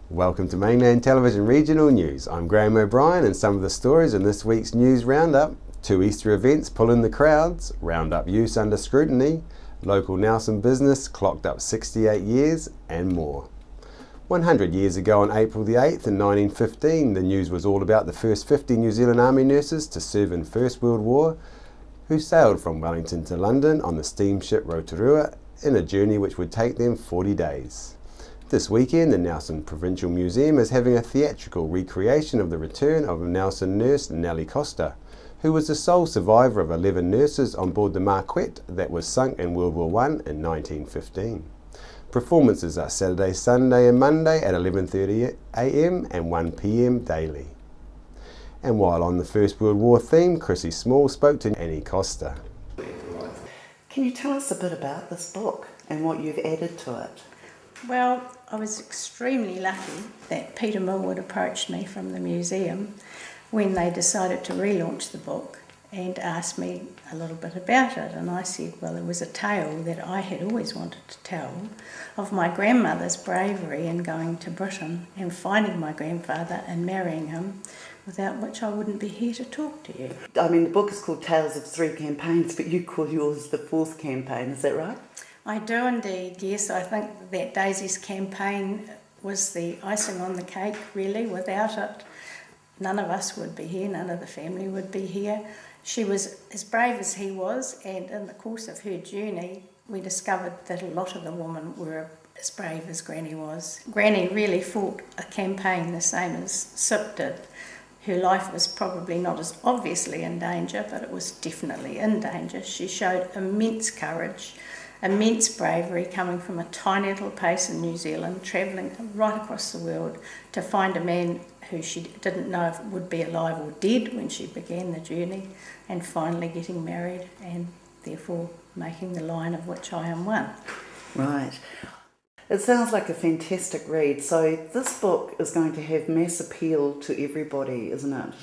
Welcome to Mainland Television Regional News. I'm Graham O'Brien, and some of the stories in this week's news roundup: 2 Easter events pull in the crowds, Roundup use under scrutiny, local Nelson business clocked up 68 years, and more. 100 years ago on April the 8th in 1915, the news was all about the first 50 New Zealand Army nurses to serve in First World War, who sailed from Wellington to London on the steamship Rotorua in a journey which would take them 40 days. This weekend, the Nelson Provincial Museum is having a theatrical recreation of the return of Nelson nurse Nellie Costa, who was the sole survivor of 11 nurses on board the Marquette that was sunk in World War I in 1915. Performances are Saturday, Sunday and Monday at 11:30 a.m. and 1 p.m. daily. And while on the First World War theme, Chrissy Small spoke to Annie Costa. Can you tell us a bit about this book and what you've added to it? Well, I was extremely lucky that Peter Millwood approached me from the museum when they decided to relaunch the book and asked me a little bit about it. And I said, well, it was a tale that I had always wanted to tell of my grandmother's bravery in going to Britain and finding my grandfather and marrying him, without which I wouldn't be here to talk to you. I mean, the book is called Tales of Three Campaigns, but you call yours the fourth campaign, is that right? I do indeed, yes. I think that Daisy's campaign was the icing on the cake, really. Without it, none of us would be here, none of the family would be here. She was as brave as he was, and in the course of her journey, we discovered that a lot of the women were as brave as Granny was. Granny really fought a campaign the same as Sip did. Her life was probably not as obviously in danger, but it was definitely in danger. She showed immense courage, immense bravery, coming from a tiny little place in New Zealand, travelling right across the world to find a man who she didn't know if would be alive or dead when she began the journey, and finally getting married and therefore making the line of which I am one. Right. It sounds like a fantastic read. So this book is going to have mass appeal to everybody, isn't it?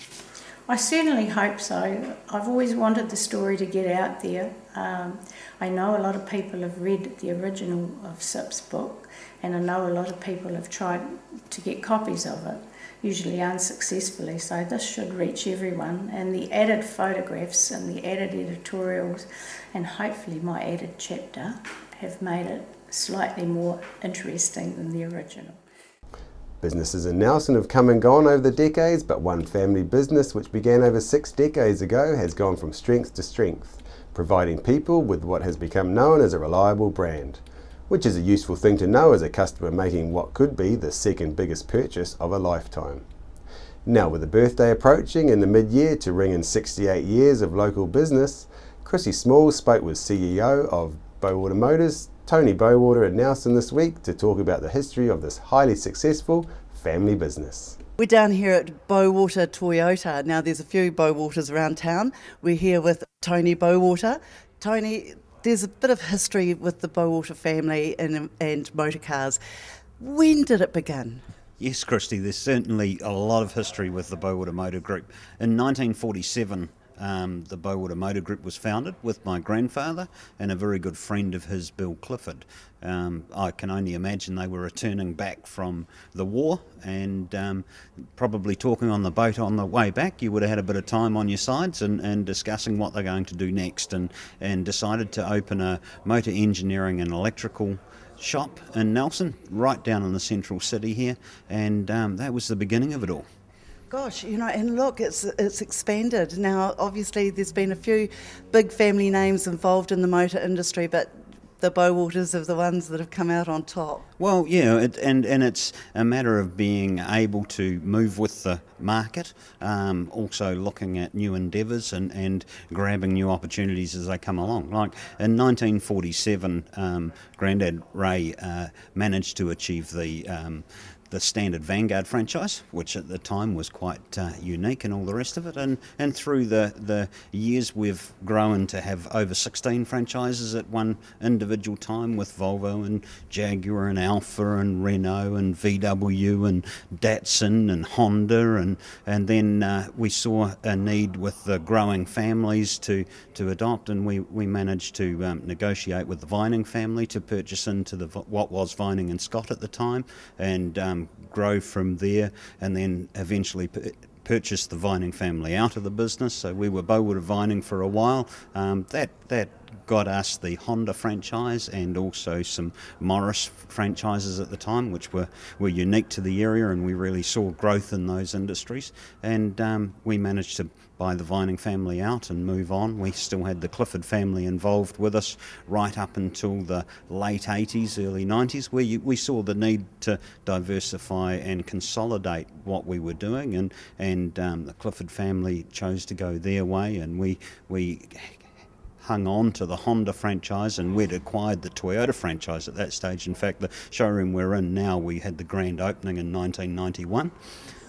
I certainly hope so. I've always wanted the story to get out there. I know a lot of people have read the original of Sip's book, and I know a lot of people have tried to get copies of it, usually unsuccessfully, so this should reach everyone. And the added photographs and the added editorials, and hopefully my added chapter, have made it slightly more interesting than the original. Businesses in Nelson have come and gone over the decades, but one family business which began over 6 decades ago has gone from strength to strength, providing people with what has become known as a reliable brand, which is a useful thing to know as a customer making what could be the second biggest purchase of a lifetime. Now, with the birthday approaching in the mid-year to ring in 68 years of local business, Chrissy Small spoke with CEO of Bowater Motors, Tony Bowater, at Nelson this week to talk about the history of this highly successful family business. We're down here at Bowater Toyota. Now, there's a few Bowaters around town. We're here with Tony Bowater. Tony, there's a bit of history with the Bowater family and motor cars. When did it begin? Yes, Christy, there's certainly a lot of history with the Bowater Motor Group. In 1947, the Bowater Motor Group was founded with my grandfather and a very good friend of his, Bill Clifford. I can only imagine they were returning back from the war, and probably talking on the boat on the way back, you would have had a bit of time on your sides and discussing what they're going to do next, and decided to open a motor engineering and electrical shop in Nelson, right down in the central city here, and that was the beginning of it all. Gosh, and look, it's expanded. Now, obviously, there's been a few big family names involved in the motor industry, but the Bowaters are the ones that have come out on top. Well, yeah, and it's a matter of being able to move with the market, also looking at new endeavours and grabbing new opportunities as they come along. Like in 1947, Grandad Ray managed to achieve the the standard Vanguard franchise, which at the time was quite unique and all the rest of it. And through the years, we've grown to have over 16 franchises at one individual time, with Volvo and Jaguar and Alfa and Renault and VW and Datsun and Honda. And then we saw a need with the growing families to adopt, and we managed to negotiate with the Vining family to purchase into what was Vining and Scott at the time, and grow from there, and then eventually purchased the Vining family out of the business. So we were Bowater Vining for a while. That got us the Honda franchise and also some Morris franchises at the time, which were unique to the area, and we really saw growth in those industries. And we managed to buy the Vining family out and move on. We still had the Clifford family involved with us right up until the late 80s, early 90s, where we saw the need to diversify and consolidate what we were doing, and the Clifford family chose to go their way, and we hung on to the Honda franchise, and we'd acquired the Toyota franchise at that stage. In fact, the showroom we're in now, we had the grand opening in 1991.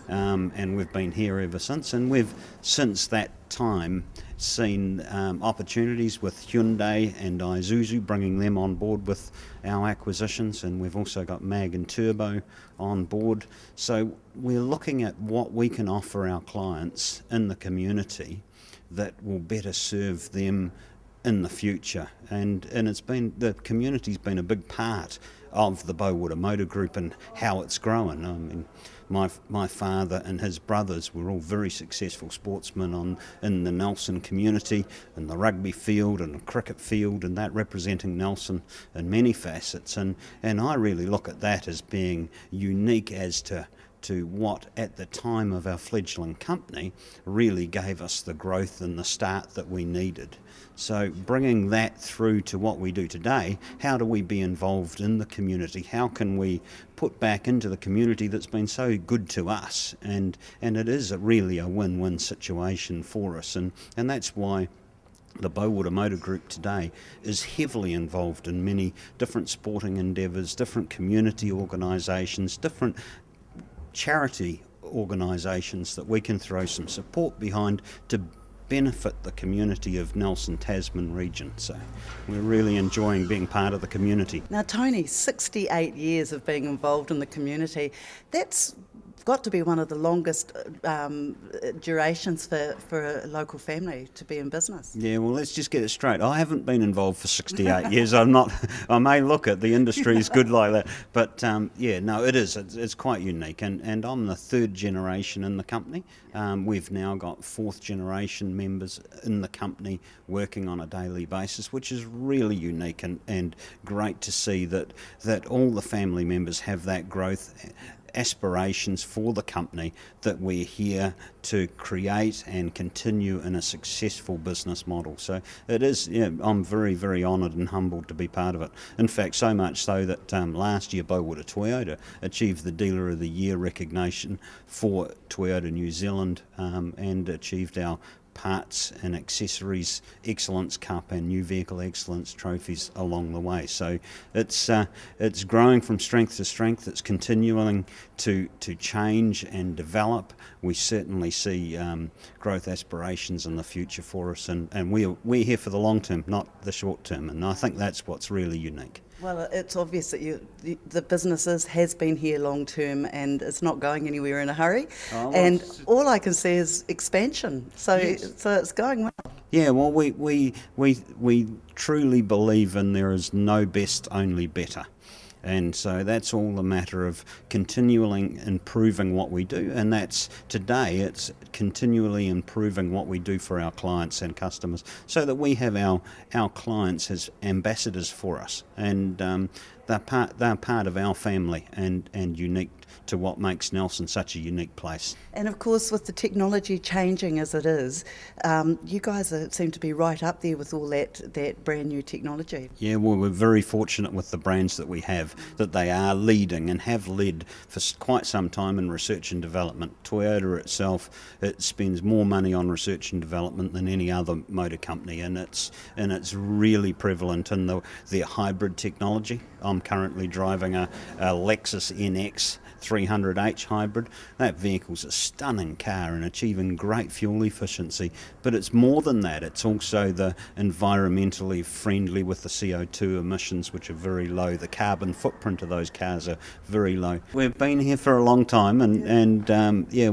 And we've been here ever since, and we've since that time seen opportunities with Hyundai and Isuzu, bringing them on board with our acquisitions, and we've also got MAG and Turbo on board. So we're looking at what we can offer our clients in the community that will better serve them in the future, and the community's been a big part of the Bowater Motor Group and how it's grown. I mean, my father and his brothers were all very successful sportsmen in the Nelson community, in the rugby field and the cricket field, and that representing Nelson in many facets. And I really look at that as being unique as to what at the time of our fledgling company really gave us the growth and the start that we needed. So bringing that through to what we do today, how do we be involved in the community? How can we put back into the community that's been so good to us? And it is really a win-win situation for us, and that's why the Bowater Motor Group today is heavily involved in many different sporting endeavours, different community organisations, different charity organisations that we can throw some support behind to benefit the community of Nelson Tasman region. So we're really enjoying being part of the community. Now, Tony, 68 years of being involved in the community, that's got to be one of the longest durations for a local family to be in business. Yeah, well, let's just get it straight. I haven't been involved for 68 years. I may look at the industry is good like that, but yeah, no, it is. It's quite unique, and I'm the third generation in the company. We've now got fourth generation members in the company working on a daily basis, which is really unique and great to see that all the family members have that growth aspirations for the company that we're here to create and continue in a successful business model. So it is, yeah, I'm very, very honoured and humbled to be part of it. In fact, so much so that last year Bowater Toyota achieved the Dealer of the Year recognition for Toyota New Zealand, and achieved our Parts and Accessories Excellence Cup and New Vehicle Excellence trophies along the way. So it's growing from strength to strength. It's continuing to change and develop. We certainly see growth aspirations in the future for us, and we're here for the long term, not the short term, and I think that's what's really unique. Well, it's obvious that the business has been here long term, and it's not going anywhere in a hurry. And all I can see is expansion. So, yes. So it's going well. Yeah, well, we truly believe in there is no best, only better. And so that's all a matter of continually improving what we do, and that's today it's continually improving what we do for our clients and customers, so that we have our clients as ambassadors for us, and they're part of our family and unique to what makes Nelson such a unique place. And of course, with the technology changing as it is, you guys seem to be right up there with all that brand new technology. Yeah, well, we're very fortunate with the brands that we have, that they are leading and have led for quite some time in research and development. Toyota itself, it spends more money on research and development than any other motor company, and it's really prevalent in their hybrid technology. I'm currently driving a Lexus NX 300H hybrid. That vehicle's a stunning car and achieving great fuel efficiency, but it's more than that. It's also the environmentally friendly with the CO2 emissions, which are very low. The carbon footprint of those cars are very low. We've been here for a long time, and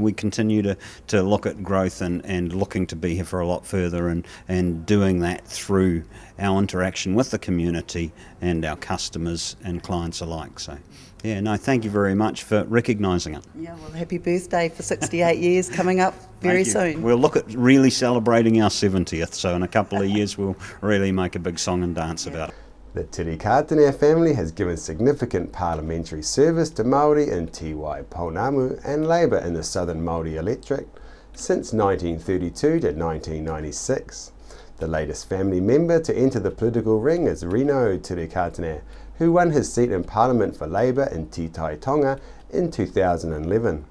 we continue to look at growth and looking to be here for a lot further, and doing that through our interaction with the community and our customers and clients alike. So, thank you very much for recognising it. Yeah, well, happy birthday for 68 years coming up very soon. We'll look at really celebrating our 70th, so in a couple of years we'll really make a big song and dance about it. The Tirikātane family has given significant parliamentary service to Māori in Te Waipounamu and Labour in the Southern Māori electorate since 1932 to 1996. The latest family member to enter the political ring is Rino Tirikātane, who won his seat in Parliament for Labour in Te Tai Tonga in 2011.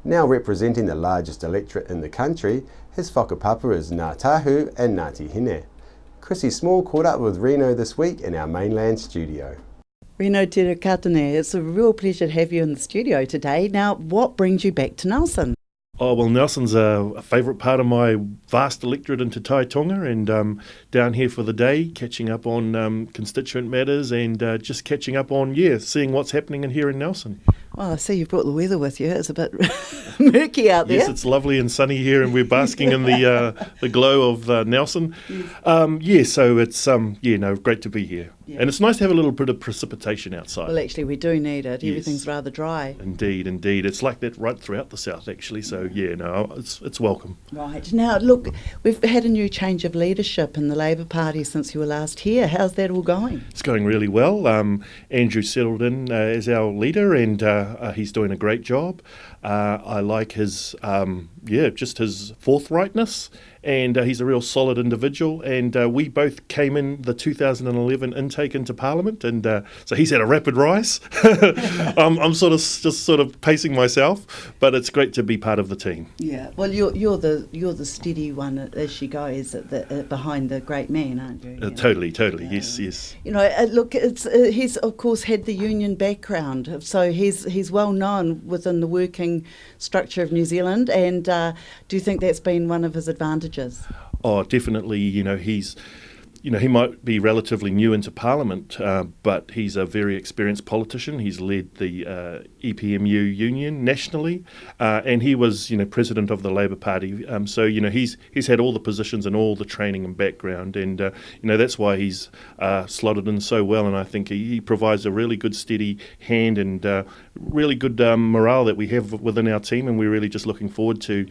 Now representing the largest electorate in the country, his whakapapa is Ngā Tahu and Ngāti Hine. Chrissy Small caught up with Rino this week in our mainland studio. Rino Tirikātane, it's a real pleasure to have you in the studio today. Now, what brings you back to Nelson? Oh, well, Nelson's a favourite part of my vast electorate in Te Tai Tonga, and down here for the day, catching up on constituent matters and just catching up on, seeing what's happening in here in Nelson. Well, I see you've brought the weather with you. It's a bit murky out there. Yes, it's lovely and sunny here, and we're basking in the glow of Nelson. So it's great to be here. Yeah. And it's nice to have a little bit of precipitation outside. Well, actually, we do need it. Yes. Everything's rather dry. Indeed. It's like that right throughout the south, actually. So, it's welcome. Right. Now, look, we've had a new change of leadership in the Labour Party since you were last here. How's that all going? It's going really well. Andrew settled in as our leader, and he's doing a great job. I like his, just his forthrightness, and he's a real solid individual. And we both came in the 2011 intake into Parliament, and so he's had a rapid rise. I'm sort of pacing myself, but it's great to be part of the team. Yeah, well, you're the steady one as she goes behind the great man, aren't you? Totally. Yes. You know, look, he's of course had the union background, so he's well known within the working structure of New Zealand. And do you think that's been one of his advantages? Oh, definitely. He might be relatively new into Parliament, but he's a very experienced politician. He's led the EPMU union nationally, and he was, president of the Labour Party. So he's had all the positions and all the training and background, and that's why he's slotted in so well. And I think he provides a really good, steady hand and really good morale that we have within our team, and we're really just looking forward to,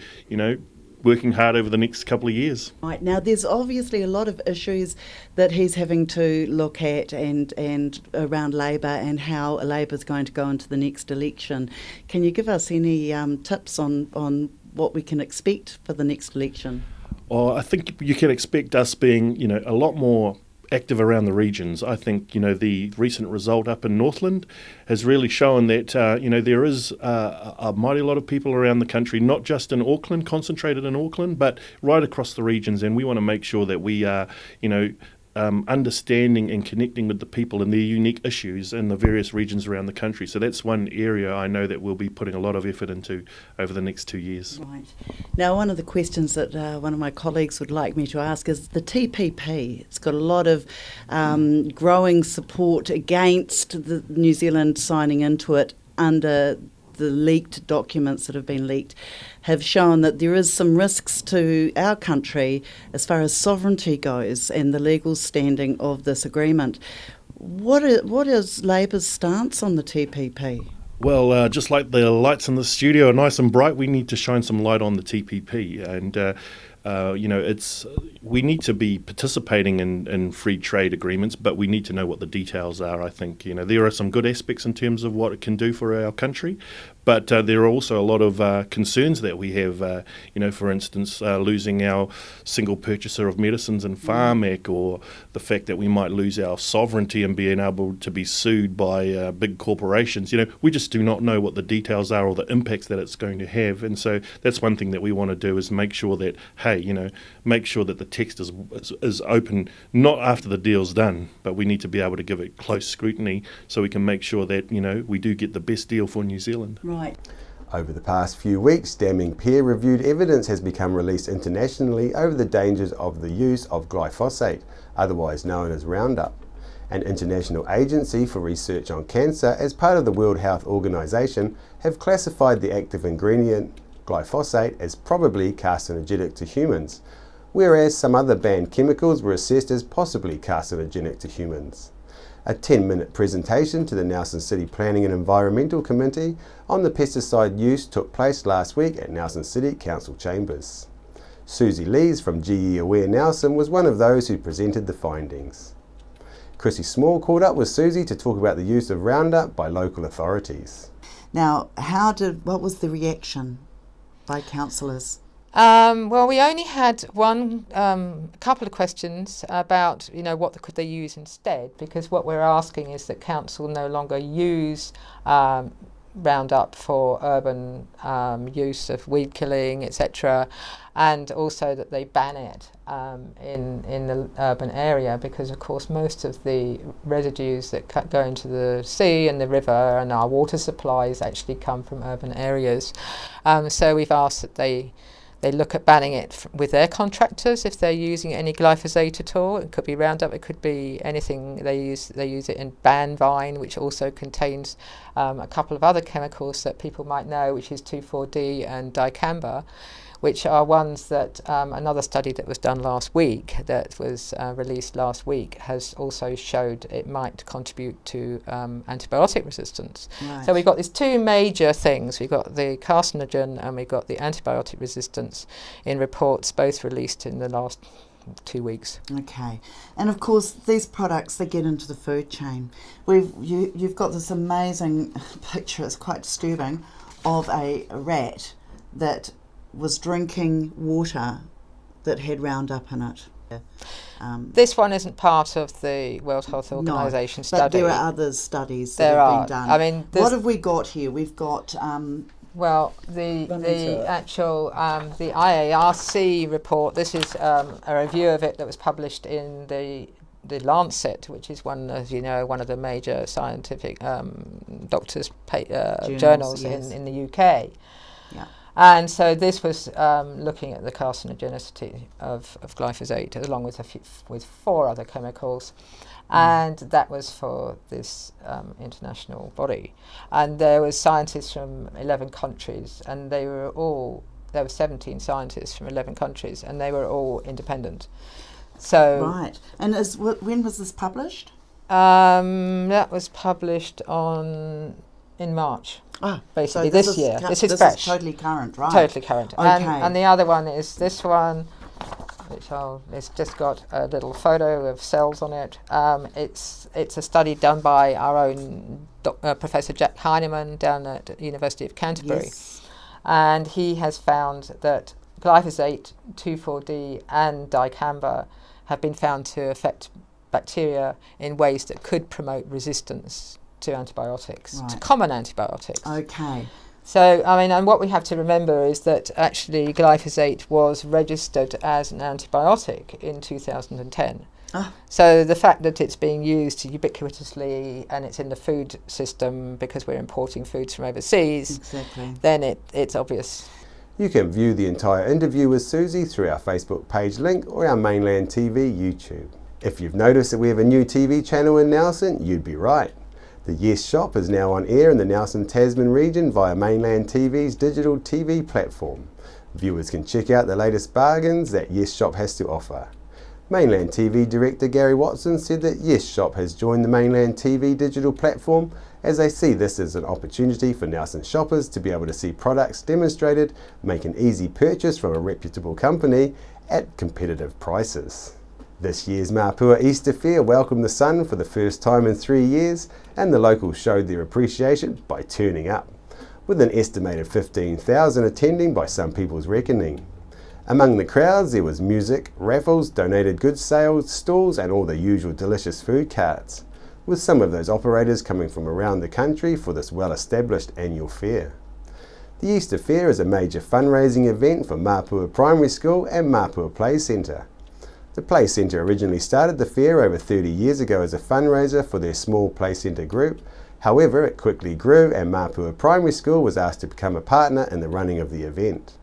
working hard over the next couple of years. Right, now there's obviously a lot of issues that he's having to look at and around Labour and how Labour's going to go into the next election. Can you give us any tips on what we can expect for the next election? I think you can expect us being, a lot more active around the regions. I think, the recent result up in Northland has really shown that, there is a mighty lot of people around the country, not just in Auckland, concentrated in Auckland, but right across the regions. And we want to make sure that we are, understanding and connecting with the people and their unique issues in the various regions around the country. So that's one area I know that we'll be putting a lot of effort into over the next 2 years. Right. Now, one of the questions that one of my colleagues would like me to ask is the TPP. It's got a lot of growing support against the New Zealand signing into it under the leaked documents that have been leaked have shown that there is some risks to our country as far as sovereignty goes and the legal standing of this agreement. What is Labour's stance on the TPP? Well, just like the lights in the studio are nice and bright, we need to shine some light on the TPP. And we need to be participating in free trade agreements, but we need to know what the details are. I think, there are some good aspects in terms of what it can do for our country, but there are also a lot of concerns that we have, for instance, losing our single purchaser of medicines and Pharmac, or the fact that we might lose our sovereignty and being able to be sued by big corporations. We just do not know what the details are or the impacts that it's going to have. And so that's one thing that we want to do, is make sure that, make sure that the text is open, not after the deal's done, but we need to be able to give it close scrutiny so we can make sure that, we do get the best deal for New Zealand. Right. Right. Over the past few weeks, damning peer-reviewed evidence has become released internationally over the dangers of the use of glyphosate, otherwise known as Roundup. An international agency for research on cancer, as part of the World Health Organization, have classified the active ingredient glyphosate as probably carcinogenic to humans, whereas some other banned chemicals were assessed as possibly carcinogenic to humans. A 10-minute presentation to the Nelson City Planning and Environmental Committee on the pesticide use took place last week at Nelson City Council Chambers. Susie Lees from GE Aware Nelson was one of those who presented the findings. Chrissy Small caught up with Susie to talk about the use of Roundup by local authorities. Now, what was the reaction by councillors? Well, we only had one couple of questions about, what could they use instead, because what we're asking is that council no longer use Roundup for urban use of weed killing, etc., and also that they ban it in the urban area, because of course most of the residues that go into the sea and the river and our water supplies actually come from urban areas. So we've asked that they look at banning it with their contractors if they're using any glyphosate at all. It could be Roundup, it could be anything they use. They use it in Banvine, which also contains a couple of other chemicals that people might know, which is 2,4-D and dicamba, which are ones that another study that was done last week, that was released last week, has also showed it might contribute to antibiotic resistance. Right. So we've got these two major things. We've got the carcinogen and we've got the antibiotic resistance in reports both released in the last 2 weeks. Okay, and of course these products, they get into the food chain. You've got this amazing picture, it's quite disturbing, of a rat that was drinking water that had Roundup in it. This one isn't part of the World Health Organization study. But there are other studies There that have are. been done. I mean, what have we got here? We've got well, the IARC report. This is a review of it that was published in the Lancet, which is one of the major scientific doctors' journals yes. in the UK. Yeah. And so this was looking at the carcinogenicity of glyphosate, along with with 4 other chemicals, and that was for this international body. And there was scientists from 11 countries, and there were 17 scientists from 11 countries, and they were all independent. So right. And when was this published? That was published in March. Basically, so this year. This is this fresh. Is totally current, right? Totally current. Okay. And the other one is this one, which it's just got a little photo of cells on it. It's a study done by our own Professor Jack Heinemann down at University of Canterbury. Yes. And he has found that glyphosate, 2,4-D and dicamba have been found to affect bacteria in ways that could promote resistance to antibiotics, to common antibiotics. Okay. So, and what we have to remember is that actually glyphosate was registered as an antibiotic in 2010. So the fact that it's being used ubiquitously and it's in the food system because we're importing foods from overseas, exactly, then it's obvious. You can view the entire interview with Susie through our Facebook page link or our Mainland TV YouTube. If you've noticed that we have a new TV channel in Nelson, you'd be right. The Yes Shop is now on air in the Nelson Tasman region via Mainland TV's digital TV platform. Viewers can check out the latest bargains that Yes Shop has to offer. Mainland TV director Gary Watson said that Yes Shop has joined the Mainland TV digital platform as they see this as an opportunity for Nelson shoppers to be able to see products demonstrated, make an easy purchase from a reputable company at competitive prices. This year's Mapua Easter Fair welcomed the sun for the first time in 3 years, and the locals showed their appreciation by turning up, with an estimated 15,000 attending by some people's reckoning. Among the crowds there was music, raffles, donated goods sales, stalls and all the usual delicious food carts, with some of those operators coming from around the country for this well-established annual fair. The Easter Fair is a major fundraising event for Mapua Primary School and Mapua Play Centre. The Play Centre originally started the fair over 30 years ago as a fundraiser for their small Play Centre group. However, it quickly grew and Mapua Primary School was asked to become a partner in the running of the event.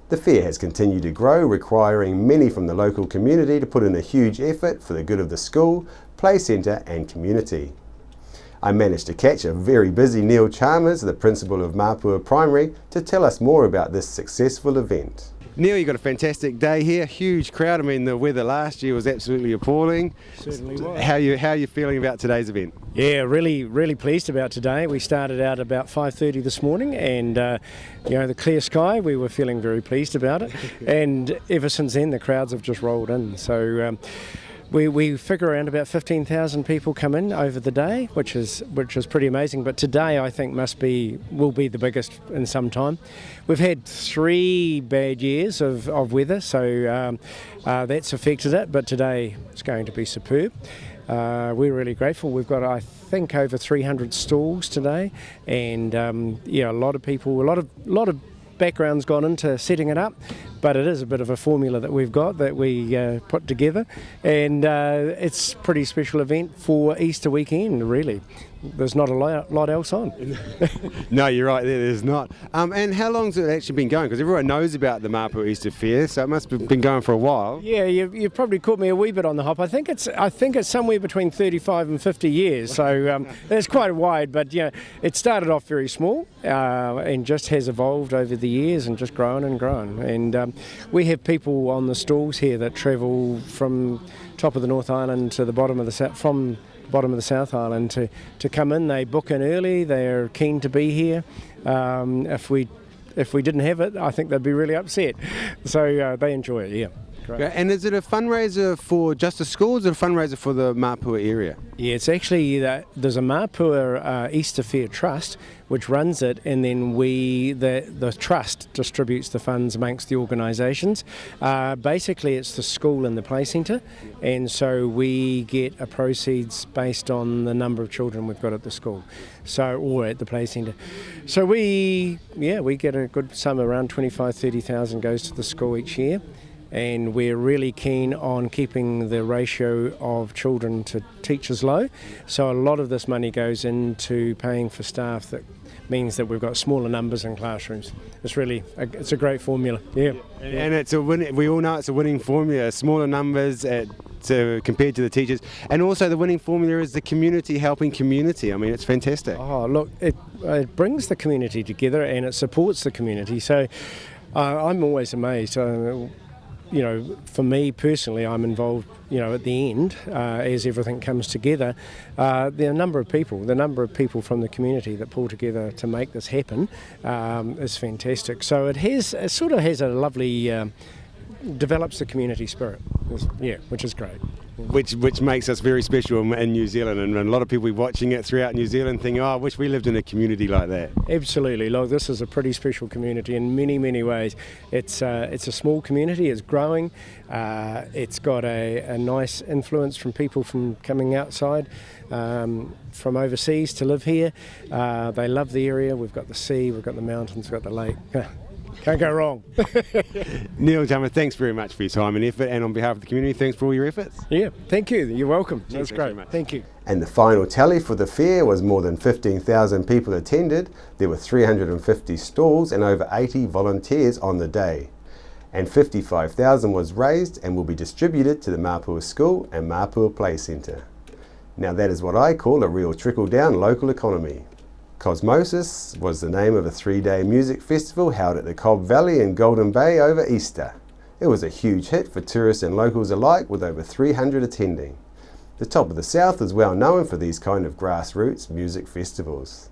The fair has continued to grow, requiring many from the local community to put in a huge effort for the good of the school, play centre and community. I managed to catch a very busy Neil Chalmers, the principal of Mapua Primary, to tell us more about this successful event. Neil, you got a fantastic day here, huge crowd. I mean, the weather last year was absolutely appalling. Certainly was. How are you feeling about today's event? Yeah, really pleased about today. We started out about 5:30 this morning, and the clear sky. We were feeling very pleased about it, and ever since then the crowds have just rolled in. So. We figure around about 15,000 people come in over the day, which is pretty amazing. But today I think will be the biggest in some time. We've had 3 bad years of weather, so that's affected it. But today it's going to be superb. We're really grateful. We've got, I think, over 300 stalls today, and a lot of people, a lot of background's gone into setting it up, but it is a bit of a formula that we've got that we put together, and it's a pretty special event for Easter weekend, really. There's not a lot else on. No, you're right, there's not. And how long's it actually been going? Because everyone knows about the Mapua Easter Fair, so it must have been going for a while. Yeah, you've probably caught me a wee bit on the hop. I think it's somewhere between 35 and 50 years, so it's quite wide, but it started off very small and just has evolved over the years and just grown and grown. And we have people on the stalls here that travel from top of the North Island to the bottom of the South Island to come in. They book in early. They're keen to be here. If we didn't have it, I think they'd be really upset. So they enjoy it. Yeah. Great. And is it a fundraiser for just the schools or a fundraiser for the Mapua area? Yeah, it's actually there's a Mapua Easter Fair Trust which runs it, and then the trust distributes the funds amongst the organisations. Basically, it's the school and the play centre, and so we get a proceeds based on the number of children we've got at the school, or at the play centre. So we get a good sum, around 25,000-30,000 goes to the school each year. And we're really keen on keeping the ratio of children to teachers low. So a lot of this money goes into paying for staff. That means that we've got smaller numbers in classrooms. It's a great formula. Yeah. And we all know it's a winning formula, smaller numbers compared to the teachers. And also the winning formula is the community helping community. I mean, it's fantastic. Oh, look, it brings the community together and it supports the community. So I'm always amazed. For me personally, I'm involved, at the end, as everything comes together. The number of people from the community that pull together to make this happen is fantastic. So it sort of has a lovely, develops the community spirit, which is great. Which makes us very special in New Zealand, and a lot of people watching it throughout New Zealand thinking, I wish we lived in a community like that. Absolutely. Look, this is a pretty special community in many, many ways. It's a small community, it's growing, it's got a nice influence from people from coming outside, from overseas to live here. They love the area. We've got the sea, we've got the mountains, we've got the lake. Can't go wrong. Neil Chalmers, thanks very much for your time and effort, and on behalf of the community, thanks for all your efforts. Yeah, thank you. You're welcome. That's great. Thank you. And the final tally for the fair was more than 15,000 people attended. There were 350 stalls and over 80 volunteers on the day. And 55,000 was raised and will be distributed to the Mapua School and Mapua Play Centre. Now that is what I call a real trickle-down local economy. Cosmosis was the name of a 3-day music festival held at the Cobb Valley in Golden Bay over Easter. It was a huge hit for tourists and locals alike, with over 300 attending. The Top of the South is well known for these kind of grassroots music festivals.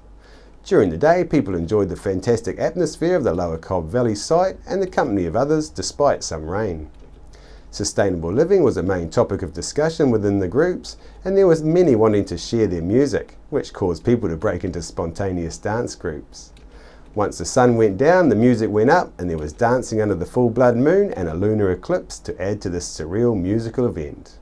During the day, people enjoyed the fantastic atmosphere of the Lower Cobb Valley site and the company of others despite some rain. Sustainable living was a main topic of discussion within the groups, and there was many wanting to share their music, which caused people to break into spontaneous dance groups. Once the sun went down, the music went up, and there was dancing under the full blood moon and a lunar eclipse to add to this surreal musical event.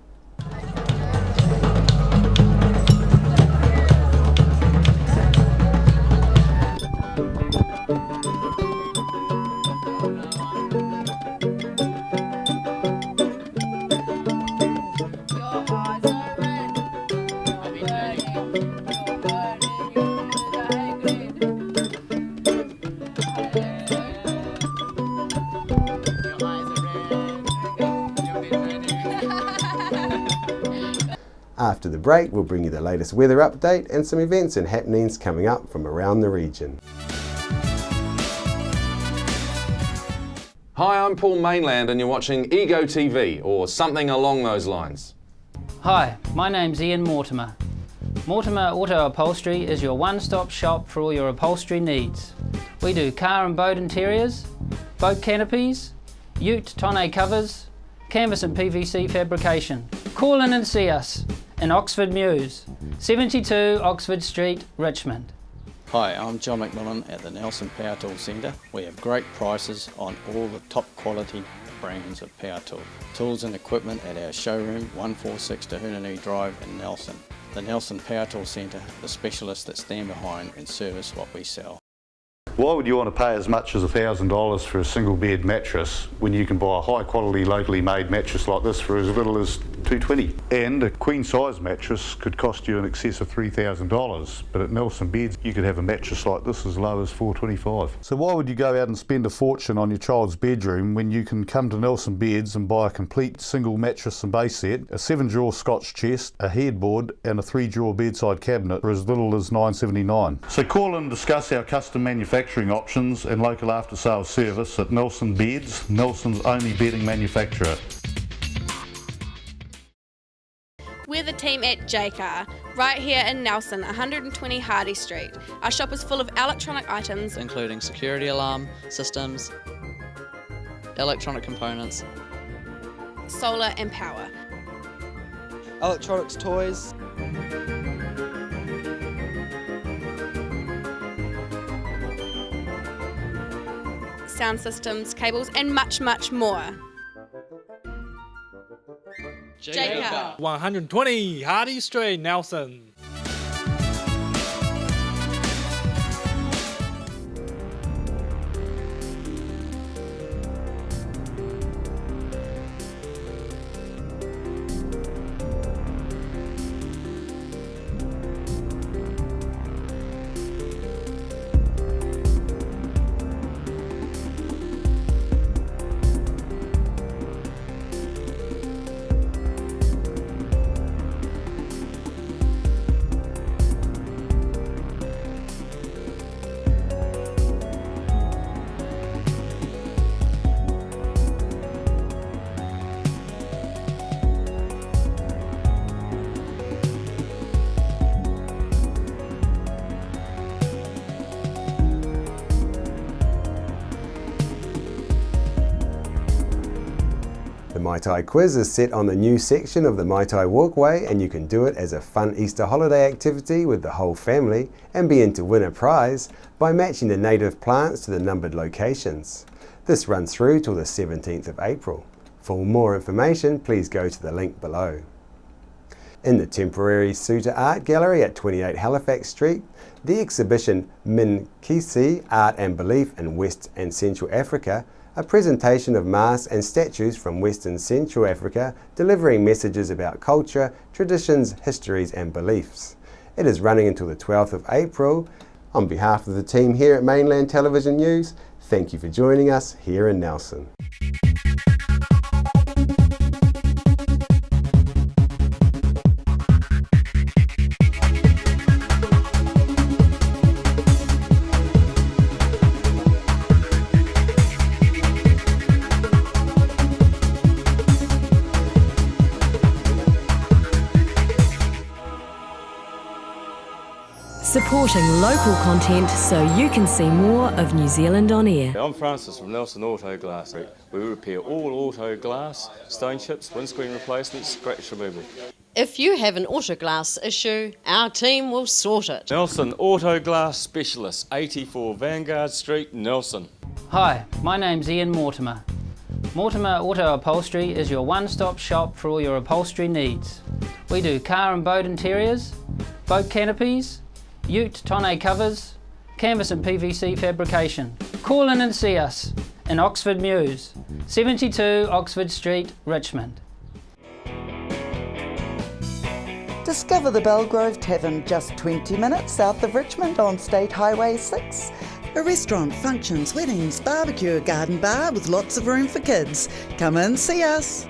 After the break, we'll bring you the latest weather update and some events and happenings coming up from around the region. Hi, I'm Paul Mainland and you're watching Ego TV, or something along those lines. Hi, my name's Ian Mortimer. Mortimer Auto Upholstery is your one-stop shop for all your upholstery needs. We do car and boat interiors, boat canopies, ute tonneau covers, canvas and PVC fabrication. Call in and see us in Oxford Mews, 72 Oxford Street, Richmond. Hi, I'm John McMillan at the Nelson Power Tool Centre. We have great prices on all the top quality brands of power tool. Tools and equipment at our showroom, 146 Tahunanui Drive in Nelson. The Nelson Power Tool Centre, the specialists that stand behind and service what we sell. Why would you want to pay as much as $1,000 for a single bed mattress when you can buy a high quality locally made mattress like this for as little as $220? And a queen size mattress could cost you in excess of $3,000, but at Nelson Beds you could have a mattress like this as low as $425. So why would you go out and spend a fortune on your child's bedroom when you can come to Nelson Beds and buy a complete single mattress and base set, a 7-drawer Scotch chest, a headboard and a 3-drawer bedside cabinet for as little as $979? So call and discuss our custom manufacturing options and local after sales service at Nelson Beds, Nelson's only bedding manufacturer. We're the team at Jaycar, right here in Nelson, 120 Hardy Street. Our shop is full of electronic items, including security alarm systems, electronic components, solar and power, electronics toys, sound systems, cables, and much, much more. Jaycar. 120 Hardy Street, Nelson. The Mai Tai quiz is set on the new section of the Mai Tai Walkway, and you can do it as a fun Easter holiday activity with the whole family and be in to win a prize by matching the native plants to the numbered locations. This runs through till the 17th of April. For more information, please go to the link below. In the temporary Suta Art Gallery at 28 Halifax Street, the exhibition Minkisi Art and Belief in West and Central Africa, a presentation of masks and statues from West and Central Africa delivering messages about culture, traditions, histories and beliefs. It is running until the 12th of April. On behalf of the team here at Mainland Television News, thank you for joining us here in Nelson. Supporting local content so you can see more of New Zealand on air. I'm Francis from Nelson Auto Glass. We repair all auto glass, stone chips, windscreen replacements, scratch removal. If you have an auto glass issue, our team will sort it. Nelson Auto Glass Specialists, 84 Vanguard Street, Nelson. Hi, my name's Ian Mortimer. Mortimer Auto Upholstery is your one-stop shop for all your upholstery needs. We do car and boat interiors, boat canopies, ute tonneau covers, canvas and PVC fabrication. Call in and see us in Oxford Mews, 72 Oxford Street, Richmond. Discover the Belgrove Tavern just 20 minutes south of Richmond on State Highway 6. A restaurant, functions, weddings, barbecue, garden bar with lots of room for kids. Come in, see us.